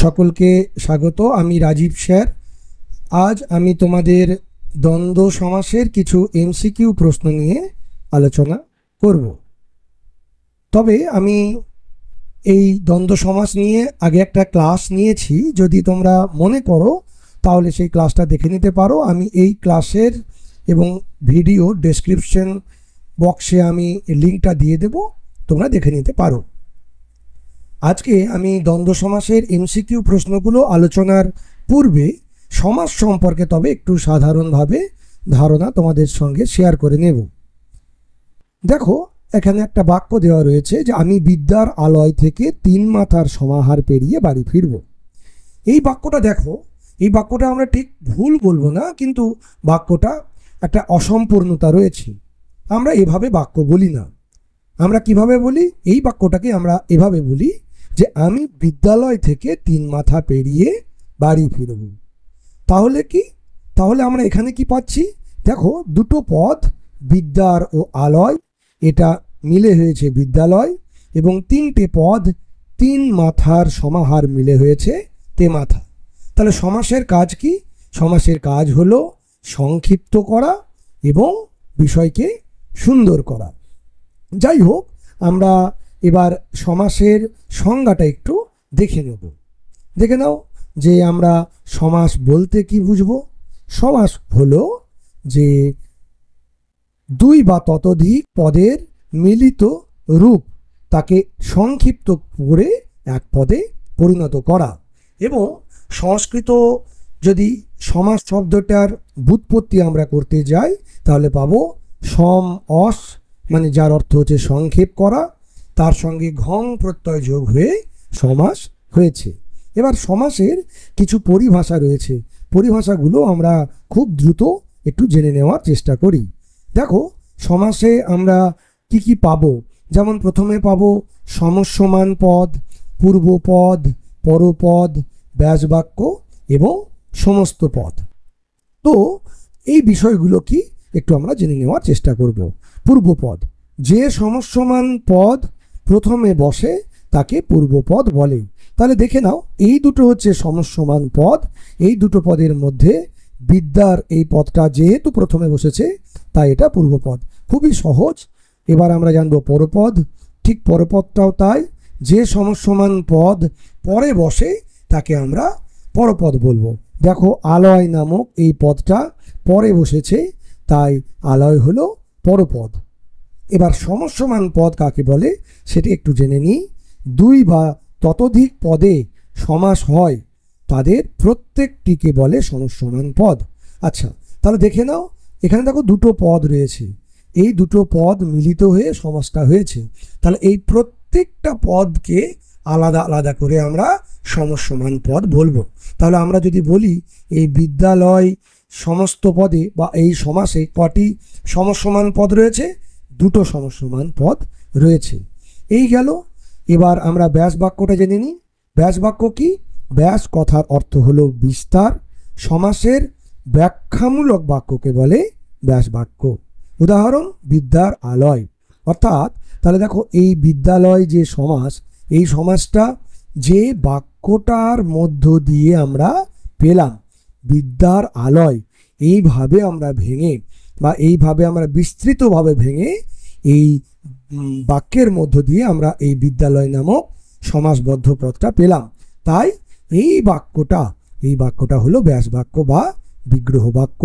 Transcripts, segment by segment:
সকলকে স্বাগত। আমি রাজীব স্যার। আজ আমি তোমাদের দ্বন্দ্ব সমাসের কিছু এমসিকিউ প্রশ্ন নিয়ে আলোচনা করব। তবে আমি এই দ্বন্দ্ব সমাস নিয়ে আগে একটা ক্লাস নিয়েছি, যদি তোমরা মনে করো তাহলে সেই ক্লাসটা দেখে নিতে পারো। আমি এই ক্লাসের এবং ভিডিও ডেসক্রিপশন বক্সে আমি লিঙ্কটা দিয়ে দেব, তোমরা দেখে নিতে পারো। আজকে আমি দ্বন্দ্ব সমাসের এমসিকিউ প্রশ্নগুলো আলোচনার পূর্বে সমাস সম্পর্কে তবে একটু সাধারণভাবে ধারণা তোমাদের সঙ্গে শেয়ার করে নেব। দেখো, এখানে একটা বাক্য দেওয়া রয়েছে যে আমি বিদ্যার আলয় থেকে 3 মাথার সমাহার পেরিয়ে বাড়ি ফিরব। এই বাক্যটা দেখো, এই বাক্যটা আমরা ঠিক ভুল বলবো না, কিন্তু বাক্যটা একটা অসম্পূর্ণতা রয়েছে। আমরা এভাবে বাক্য বলি না। আমরা কিভাবে বলি? এই বাক্যটাকে আমরা এভাবে বলি যে আমি বিদ্যালয় থেকে 3 মাথা পেরিয়ে বাড়ি ফিরব। তাহলে কি? তাহলে আমরা এখানে কি পাচ্ছি? দেখো, দুটো পদ বিদ্যার ও আলয়, এটা মিলে হয়েছে বিদ্যালয়, এবং 3টে পদ 3 মাথার সমাহার মিলে হয়েছে তে মাথা। তাহলে সমাসের কাজ কি? সমাসের কাজ হলো সংক্ষিপ্ত করা এবং বিষয়কে সুন্দর করা। যাই হোক, আমরা এবার সমাসের সংজ্ঞাটা একটু দেখে নেব। দেখে নাও যে আমরা সমাস বলতে কি বুঝব। সমাস হলো যে 2 বা ততোধিক পদের মিলিত রূপ, তাকে সংক্ষিপ্ত করে এক পদে পরিণত করা। এবং সংস্কৃত যদি সমাস শব্দটার ব্যুৎপত্তি আমরা করতে যাই তাহলে পাবো সম অস, মানে যার অর্থ হচ্ছে সংক্ষেপ করা, তার সঙ্গে ঘং প্রত্যয় যোগ হয়ে সমাস হয়েছে। এবার সমাসের কিছু পরিভাষা রয়েছে, পরিভাষাগুলো আমরা খুব দ্রুত একটু জেনে নেওয়ার চেষ্টা করি। দেখো, সমাসে আমরা কি কি পাবো? যেমন প্রথমে পাবো সমস্যমান পদ, পূর্বপদ, পরপদ, ব্যাসবাক্য এবং সমস্ত পদ। তো এই বিষয়গুলো কি একটু আমরা জেনে নেওয়ার চেষ্টা করব। পূর্বপদ, যে সমস্যমান পদ প্রথমে বসে তাকে পূর্বপদ বলে। তাহলে দেখে নাও, এই দুটো হচ্ছে সমস্যমান পদ। এই দুটো পদের মধ্যে বিদ্যার এই পদটা যেহেতু প্রথমে বসেছে তাই এটা পূর্বপদ। খুবই সহজ। এবার আমরা জানবো পরপদ। ঠিক পরপদটাও তাই, যে সমস্যমান পদ পরে বসে তাকে আমরা পরপদ বলবো। দেখো, আলয় নামক এই পদটা পরে বসেছে, তাই আলয় হলো পরপদ। এবার সমস্যমান পদ কাকে বলে সেটা একটু জেনে নিই। 2 বা ততোধিক পদে সমাস হয় তাদের প্রত্যেকটিকে বলে সমস্যমান পদ। আচ্ছা, তাহলে দেখে নাও, এখানে দেখো দুটো পদ রয়েছে, এই দুটো পদ মিলিত হয়ে সমাসটা হয়েছে। তাহলে এই প্রত্যেকটা পদকে আলাদা আলাদা করে আমরা সমস্যমান পদ বলবো। তাহলে আমরা যদি বলি এই বিদ্যালয় সমস্ত পদে বা এই সমাসে কটি সমস্যমান পদ রয়েছে? 2টো সমস্যমান পদ রয়েছে। এই গেল। এবার আমরা ব্যাস বাক্যটা জেনে নিই। ব্যাস বাক্য কি? ব্যাস কথার অর্থ হলো বিস্তার। সমাসের ব্যাখ্যামূলক বাক্যকে বলে ব্যাস বাক্য। উদাহরণ, বিদ্যার আলয়। অর্থাৎ তাহলে দেখো, এই বিদ্যালয় যে সমাস, এই সমাসটা যে বাক্যটার মধ্য দিয়ে আমরা পেলাম বিদ্যার আলয়, এইভাবে আমরা ভেঙে বা এইভাবে আমরা বিস্তৃতভাবে ভেঙে এই বাক্যের মধ্য দিয়ে আমরা এই বিদ্যালয় নামক সমাসবদ্ধ পদটা পেলাম। তাই এই বাক্যটা হলো ব্যাস বাক্য বা বিগ্রহ বাক্য।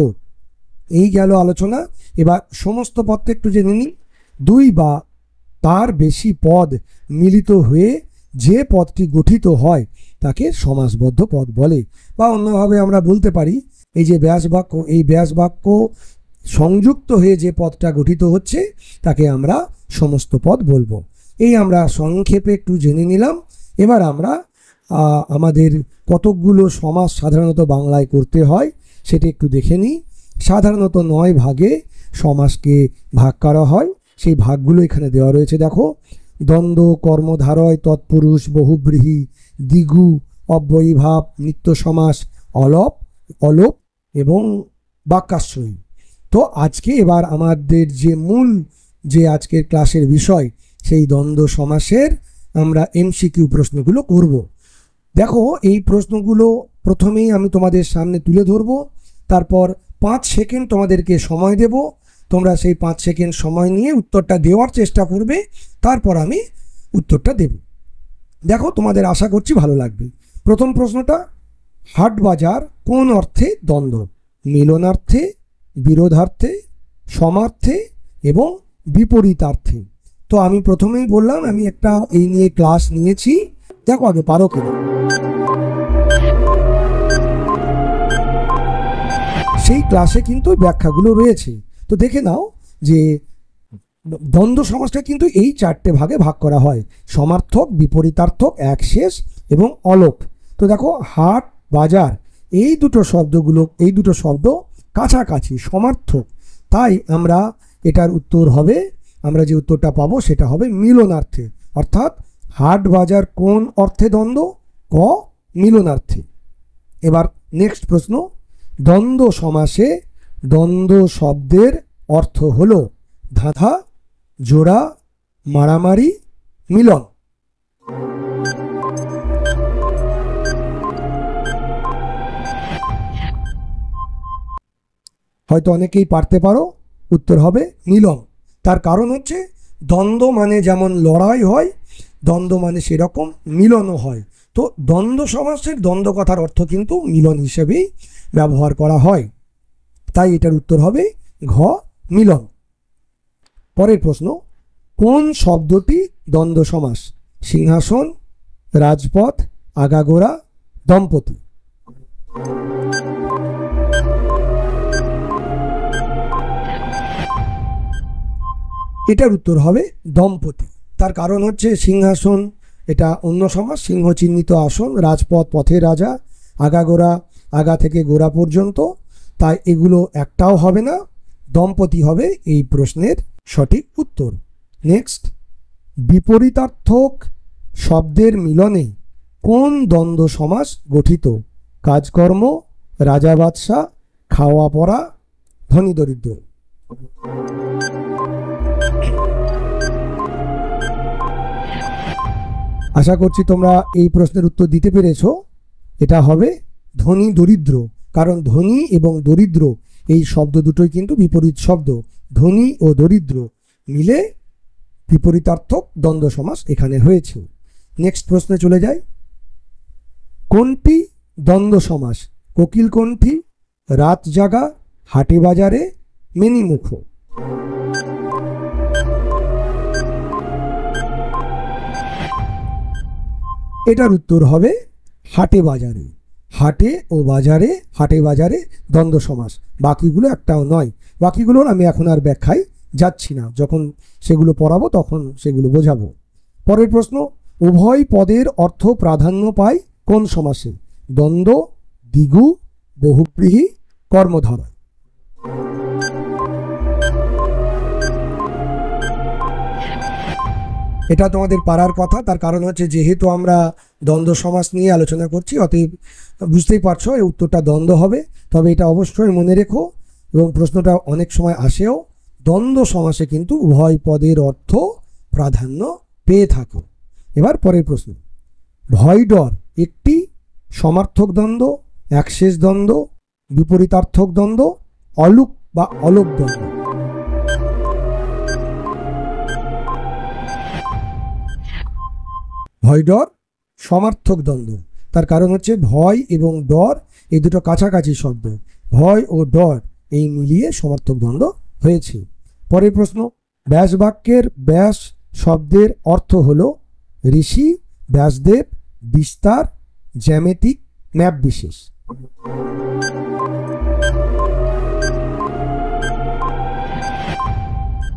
এই গেল আলোচনা। এবার সমস্ত পদটা একটু জেনে নিই। 2 বা তার বেশি পদ মিলিত হয়ে যে পদটি গঠিত হয় তাকে সমাসবদ্ধ পদ বলে। বা অন্যভাবে আমরা বলতে পারি, এই যে ব্যাস বাক্য, এই ব্যাস বাক্য সংযুক্ত হয়ে যে পদটা গঠিত হচ্ছে তাকে আমরা সমস্ত পদ বলবো। এই আমরা সংক্ষেপে একটু জেনে নিলাম। এবার আমরা আমাদের কতকগুলো সমাস সাধারণত বাংলায় করতে হয় সেটা একটু দেখে নিই। সাধারণত 9 ভাগে সমাসকে ভাগ করা হয়। সেই ভাগগুলো এখানে দেওয়া রয়েছে। দেখো, দ্বন্দ্ব, কর্মধারয়, তৎপুরুষ, বহুব্রীহি, দ্বিগু, অব্যয়ীভাব, নিত্য সমাস, অলোপ এবং বাক্যাশ্রয়ী। তো আজকে এবার আমাদের যে মূল যে আজকের ক্লাসের বিষয়, সেই দ্বন্দ্ব সমাসের আমরা এমসিকিউ প্রশ্নগুলো করব। দেখো, এই প্রশ্নগুলো প্রথমেই আমি তোমাদের সামনে তুলে ধরবো, তারপর 5 সেকেন্ড তোমাদেরকে সময় দেব। তোমরা সেই 5 সেকেন্ড সময় নিয়ে উত্তরটা দেওয়ার চেষ্টা করবে, তারপর আমি উত্তরটা দেব। দেখো, তোমাদের আশা করছি ভালো লাগবে। প্রথম প্রশ্নটা, হাট বাজার কোন অর্থে দ্বন্দ্ব? মিলনার্থে, বিরোধার্থে, সমার্থে এবং বিপরীতার্থে। তো আমি প্রথমেই বললাম আমি একটা এই নিয়ে ক্লাস নিয়েছি, দেখো আগে পারো কিনা। সেই ক্লাসে কিন্তু ব্যাখ্যাগুলো রয়েছে, তো দেখে নাও যে দ্বন্দ্ব সমাসটা কিন্তু এই 4টে ভাগে ভাগ করা হয়: সমার্থক, বিপরীতার্থক, একশেষ এবং অলোপ। তো দেখো, হাট বাজার এই দুটো শব্দ কাছাকাছি, সমার্থক, তাই আমরা এটার উত্তর হবে, আমরা যে উত্তরটা পাবো সেটা হবে মিলনার্থে। অর্থাৎ হাট বাজার কোন অর্থে দ্বন্দ্ব? ক, মিলনার্থে। এবার নেক্সট প্রশ্ন, দ্বন্দ্ব সমাসে দ্বন্দ্ব শব্দের অর্থ হলো ধাঁধা, জোড়া, মারামারি, মিলন। হয়তো অনেকেই পারতে পারো, উত্তর হবে মিলন। তার কারণ হচ্ছে দ্বন্দ্ব মানে যেমন লড়াই হয়, দ্বন্দ্ব মানে সেরকম মিলনও হয়। তো দ্বন্দ্ব সমাসের দ্বন্দ্ব কথার অর্থ কিন্তু মিলন হিসেবেই ব্যবহার করা হয়, তাই এটার উত্তর হবে ঘ, মিলন। পরের প্রশ্ন, কোন শব্দটি দ্বন্দ্ব সমাস? সিংহাসন, রাজপথ, আগাগোড়া, দম্পতি। এটার উত্তর হবে দম্পতি। তার কারণ হচ্ছে সিংহাসন এটা অন্য সমাস, সিংহ চিহ্নিত আসন, রাজপথ পথের রাজা, আগাগোড়া আগা থেকে গোড়া পর্যন্ত, তাই এগুলো একটাও হবে না, দম্পতি হবে এই প্রশ্নের সঠিক উত্তর। নেক্সট, বিপরীতার্থক শব্দের মিলনে কোন দ্বন্দ্ব সমাস গঠিত? কাজকর্ম, রাজা বাদশাহ, খাওয়া পড়া, ধনী দরিদ্র। আশা করছি তোমরা এই প্রশ্নের উত্তর দিতে পেরেছো। এটা হবে ধনী দরিদ্র, কারণ ধনী এবং দরিদ্র এই শব্দ দুটোই কিন্তু বিপরীত শব্দ। ধনী ও দরিদ্র মিলে বিপরীতার্থক দ্বন্দ্ব সমাস এখানে হয়েছে। নেক্সট প্রশ্নে চলে যাই, কোনটি দ্বন্দ্ব সমাস? কোকিল কণ্ঠী, রাত জাগা, হাটে বাজারে, মেনিমুখ। এটার উত্তর হবে হাটে বাজারে। হাটে ও বাজারে, হাটে বাজারে দ্বন্দ্ব সমাস, বাকিগুলো একটাও নয়। বাকিগুলোর আমি এখন আর ব্যাখ্যায় যাচ্ছি না, যখন সেগুলো পড়াবো তখন সেগুলো বোঝাবো। পরের প্রশ্ন, উভয় পদের অর্থ প্রাধান্য পায় কোন সমাসে? দ্বন্দ্ব, দ্বিগু, বহুব্রীহি, কর্মধারয়। এটা তোমাদের পারার কথা, তার কারণ হচ্ছে যেহেতু আমরা দ্বন্দ্ব সমাস নিয়ে আলোচনা করছি, অতএব বুঝতেই পারছো এই উত্তরটা দ্বন্দ্ব হবে। তবে এটা অবশ্যই মনে রেখো, এবং প্রশ্নটা অনেক সময় আসেও, দ্বন্দ্ব সমাসে কিন্তু উভয় পদের অর্থ প্রাধান্য পেয়ে থাকে। এবার পরের প্রশ্ন, ভয় ডর একটি সমার্থক দ্বন্দ্ব, একশেষ দ্বন্দ্ব, বিপরীতার্থক দ্বন্দ্ব, অলুক বা অলোপ দ্বন্দ্ব। ভয় ডর সমার্থক দ্বন্দ্ব, তার কারণ হচ্ছে ভয় এবং ডর এই দুটো কাছাকাছি শব্দ, ভয় ও ডর এই মিলিয়ে সমার্থক দ্বন্দ্ব হয়েছে। পরের প্রশ্ন, ব্যাস বাক্যের ব্যাস শব্দের অর্থ হল ঋষি, ব্যাসদেব, বিস্তার, জ্যামিতিক, ম্যাপ বিশেষ।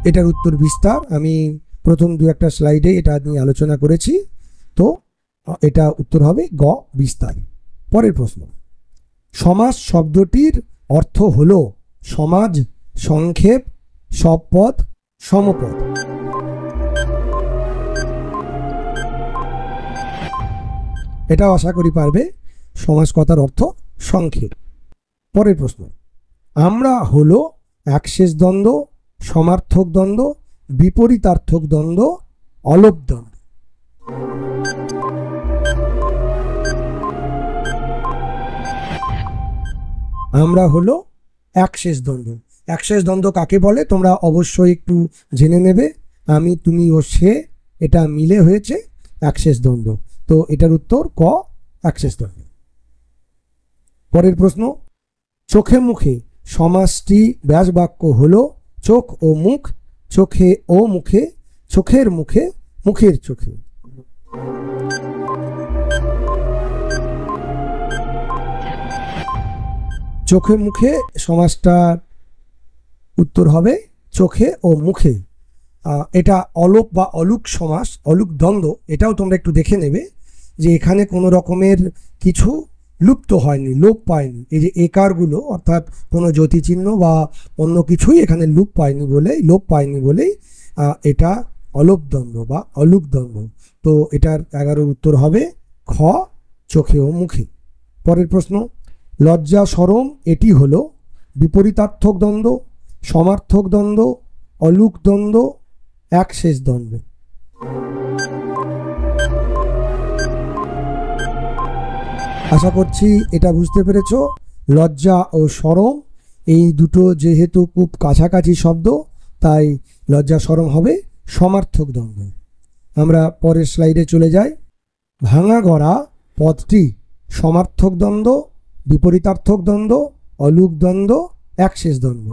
এটার উত্তর বিস্তার। আমি প্রথম দু একটা স্লাইডে এটা নিয়ে আলোচনা করেছি, তো এটা উত্তর হবে গ, বিস্তার। পরের প্রশ্ন, সমাস শব্দটির অর্থ হল সমাজ, সংক্ষেপ, সবপদ, সমপদ। এটাও আশা করি পারবে, সমাস কথার অর্থ সংক্ষেপ। পরের প্রশ্ন, আমরা হলো একশেষ দ্বন্দ্ব, সমার্থক দ্বন্দ্ব, বিপরীতার্থক দ্বন্দ্ব, অলোপ দ্বন্দ্ব। আমরা হলো একশেষ দ্বন্দ্ব। একশেষ দ্বন্দ্ব কাকে বলে তোমরা অবশ্যই একটু জেনে নেবে। আমি, তুমি ও সে, এটা মিলে হয়েছে একশেষ দ্বন্দ্ব। তো এটার উত্তর ক, একশেষ দ্বন্দ্ব। পরের প্রশ্ন, চোখে মুখে সমাসটি ব্যাস বাক্য হলো চোখ ও মুখ, চোখে ও মুখে, চোখের মুখে, মুখের চোখে। চোখে মুখে সমাসটার উত্তর হবে চোখে ও মুখে। এটা অলোক বা অলুক সমাস, অলুক দ্বন্দ্ব। এটাও তোমরা একটু দেখে নেবে যে এখানে কোনো রকমের কিছু লুপ্ত হয়নি, লোপ পায়নি। এই যে একারগুলো অর্থাৎ কোনো জ্যোতিচিহ্ন বা অন্য কিছুই এখানে লোপ পায়নি বলেই এটা অলোপ দ্বন্দ্ব বা অলুক দ্বন্দ্ব। তো এটার 11 উত্তর হবে খ, চোখে ও মুখে। পরের প্রশ্ন, লজ্জা সরম এটি হলো বিপরীতার্থক দ্বন্দ্ব, সমার্থক দ্বন্দ্ব, অলুক দ্বন্দ্ব, একশেষ দ্বন্দ্ব। আশা করছি এটা বুঝতে পেরেছ। লজ্জা ও সরম এই দুটো যেহেতু খুব কাছাকাছি শব্দ, তাই লজ্জা সরম হবে সমার্থক দ্বন্দ্ব। আমরা পরের স্লাইডে চলে যাই। ভাঙা গড়া পদটি সমার্থক দ্বন্দ্ব, বিপরীতার্থক দ্বন্দ্ব, অলুক দ্বন্দ্ব, একশেষ দ্বন্দ্ব।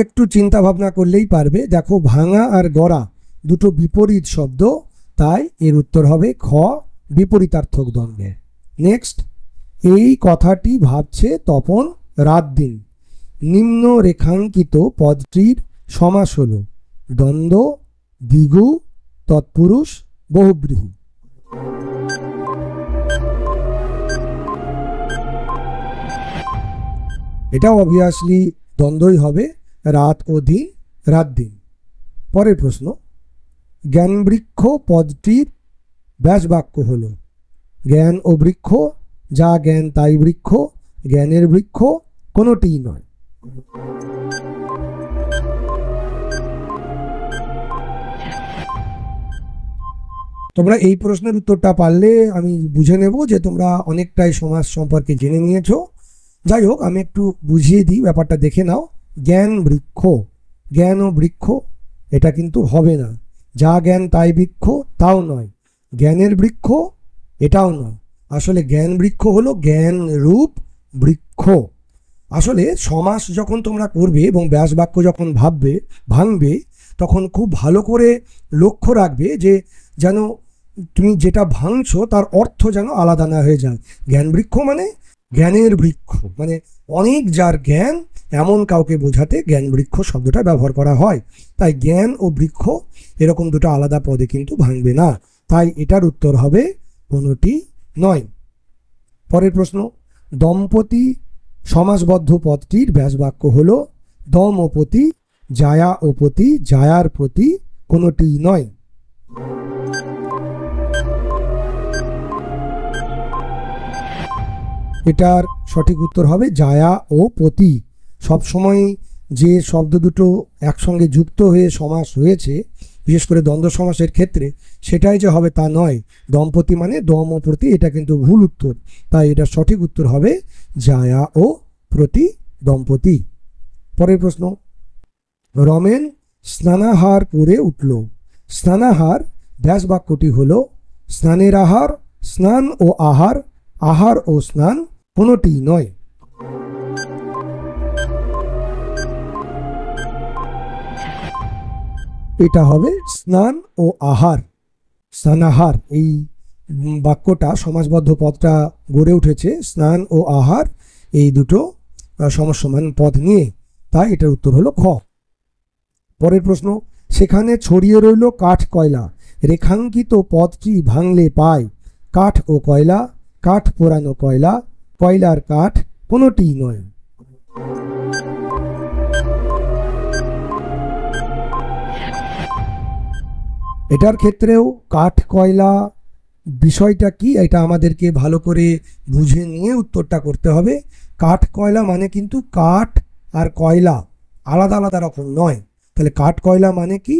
একটু চিন্তা ভাবনা করলেই পারবে। দেখো, ভাঙা আর গড়া দুটো বিপরীত শব্দ, তাই এর উত্তর হবে খ, বিপরীতার্থক দ্বন্দ্বে। নেক্সট, এই কথাটি ভাবছে তপন রাত দিন। নিম্ন রেখাঙ্কিত পদটির সমাস হল দ্বন্দ্ব, দ্বিগু, তৎপুরুষ, বহুব্রীহি। এটাও অবভিয়াসলি দ্বন্দ্বই হবে, রাত ও দিন, রাত দিন। পরের প্রশ্ন, জ্ঞানবৃক্ষ পদটির ব্যাস বাক্য হল জ্ঞান ও বৃক্ষ, যা জ্ঞান তাই বৃক্ষ, জ্ঞানের বৃক্ষ, কোনোটিই নয়। তোমরা এই প্রশ্নের উত্তরটা পারলে আমি বুঝে নেব যে তোমরা অনেকটাই সমাজ সম্পর্কে জেনে নিয়েছো। যাই হোক, আমি একটু বুঝিয়ে দিই, ব্যাপারটা দেখে নাও। জ্ঞান বৃক্ষ, জ্ঞান ও বৃক্ষ এটা কিন্তু হবে না। যা জ্ঞান তাই বৃক্ষ তাও নয়, জ্ঞানের বৃক্ষ এটাও নয়। আসলে জ্ঞান বৃক্ষ হলো জ্ঞান রূপ বৃক্ষ। আসলে সমাস যখন তোমরা করবে এবং ব্যাস বাক্য যখন ভাঙবে, তখন খুব ভালো করে লক্ষ্য রাখবে যে যেন তুমি যেটা ভাঙছো তার অর্থ যেন আলাদা না হয়ে যায়। জ্ঞান বৃক্ষ মানে জ্ঞানের বৃক্ষ, মানে অনেক যার জ্ঞান এমন কাউকে বোঝাতে জ্ঞান বৃক্ষ শব্দটা ব্যবহার করা হয়। তাই জ্ঞান ও বৃক্ষ এরকম দুটো আলাদা পদে কিন্তু ভাঙবে না। তাই এটার উত্তর হবে কোনোটি নয়। পরের প্রশ্ন, দম্পতি সমাসবদ্ধ পদটির ব্যাস বাক্য হল দম ও পতি, জায়া ও পতি, জায়ার প্রতি, কোনোটি নয়। এটার সঠিক উত্তর হবে জায়া ও পতি। সবসময় যে শব্দ দুটো একসঙ্গে যুক্ত হয়ে সমাস হয়েছে, বিশেষ করে দ্বন্দ্ব সমাসের ক্ষেত্রে, সেটাই যে হবে তা নয়। দম্পতি মানে দম ও প্রতি, এটা কিন্তু ভুল উত্তর। তাই এটা সঠিক উত্তর হবে জায়া ও প্রতি, দম্পতি। পরের প্রশ্ন, রমেন স্নানাহার করে উঠল। স্নানাহার ব্যাস বাক্যটি হল স্নানের আহার, স্নান ও আহার, আহার ও স্নান, কোনোটি নয়। এটা হবে স্নান ও আহার। স্নানাহার এই বাক্যটা সমাসবদ্ধ পদটা গড়ে উঠেছে স্নান ও আহার এই দুটো সমসমান পদ নিয়ে, তাই এটার উত্তর হলো খ। পরের প্রশ্ন, সেখানে ছড়িয়ে রইল কাঠ কয়লা। রেখাঙ্কিত পদটি ভাঙলে পায় কাঠ ও কয়লা, কাঠ পোড়ানো কয়লা, কয়লার কাঠ, কোনোটি নয়। এটার ক্ষেত্রেও কাঠ কয়লা বিষয়টা কি এটা আমাদেরকে ভালো করে বুঝে নিয়ে উত্তরটা করতে হবে। কাঠ কয়লা মানে কিন্তু কাঠ আর কয়লা আলাদা আলাদা রকম নয়। তাহলে কাঠ কয়লা মানে কি?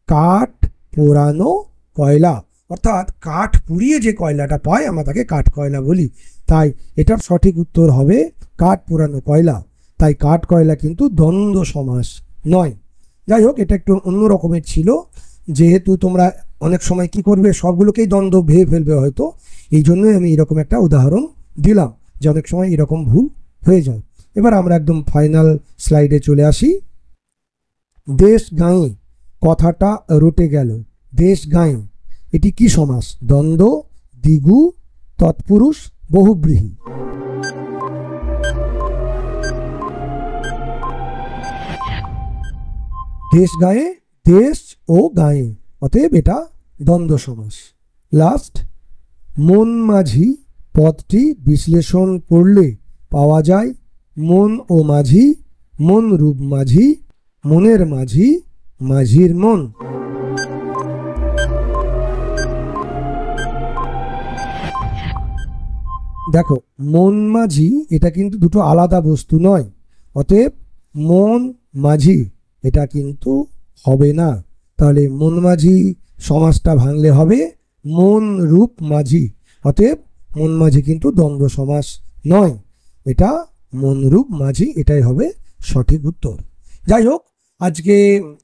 কাঠ পোড়ানো কয়লা। অর্থাৎ কাঠ পুড়িয়ে যে কয়লাটা পায় আমরা তাকে কাঠ কয়লা বলি। তাই এটার সঠিক উত্তর হবে কাঠ পোড়ানো কয়লা। তাই কাঠ কয়লা কিন্তু দ্বন্দ্ব সমাস নয়। যাই হোক, এটা একটু অন্য রকমের ছিল, যেহেতু তোমরা অনেক সময় কি করবে, সবগুলোকেই দ্বন্দ্ব ভেবে ফেলবে হয়তো, এই জন্যই আমি এরকম একটা উদাহরণ দিলাম যে অনেক সময় এরকম ভুল হয়ে যায়। এবার আমরা একদম ফাইনাল স্লাইডে চলে আসি। দেশ গাঁয়ে কথাটা রটে গেল। দেশ গাঁয়ে এটি কি সমাস? দ্বন্দ্ব, দ্বিগু, তৎপুরুষ, বহুব্রীহি। দেশ গাঁয়ে, দেশ ও গাঁয়ে, অতএব এটা দ্বন্দ্ব সমাস। লাস্ট, মন মাঝি পদটি বিশ্লেষণ করলে পাওয়া যায় মন ও মাঝি, মন রূপ মাঝি, মনের মাঝি, মাঝির মন। দেখো, মন মাঝি এটা কিন্তু দুটো আলাদা বস্তু নয়, অতএব মন মাঝি এটা কিন্তু হবে না। তাহলে মন মাঝি সমাসটা ভাঙলে হবে মন রূপ মাঝি। অতএব মন মাঝি কিন্তু দ্বন্দ্ব সমাস নয়, এটা মন রূপ মাঝি, এটাই হবে সঠিক উত্তর। যাই হোক, আজকে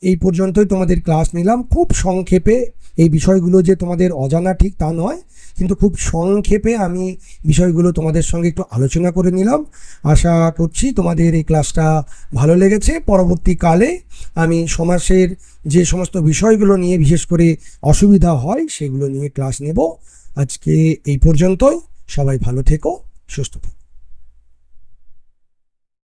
এই পর্যন্তই তোমাদের ক্লাস নিলাম খুব সংক্ষেপে। এই বিষয়গুলো যে তোমাদের অজানা ঠিক তা নয়, কিন্তু খুব সংক্ষেপে আমি বিষয়গুলো তোমাদের সঙ্গে একটু আলোচনা করে নিলাম। আশা করছি তোমাদের এই ক্লাসটা ভালো লেগেছে। পরবর্তীকালে আমি সমাসের যে সমস্ত বিষয়গুলো নিয়ে বিশেষ করে অসুবিধা হয় সেগুলো নিয়ে ক্লাস নেব। আজকে এই পর্যন্তই। সবাই ভালো থেকো, সুস্থ থেকো।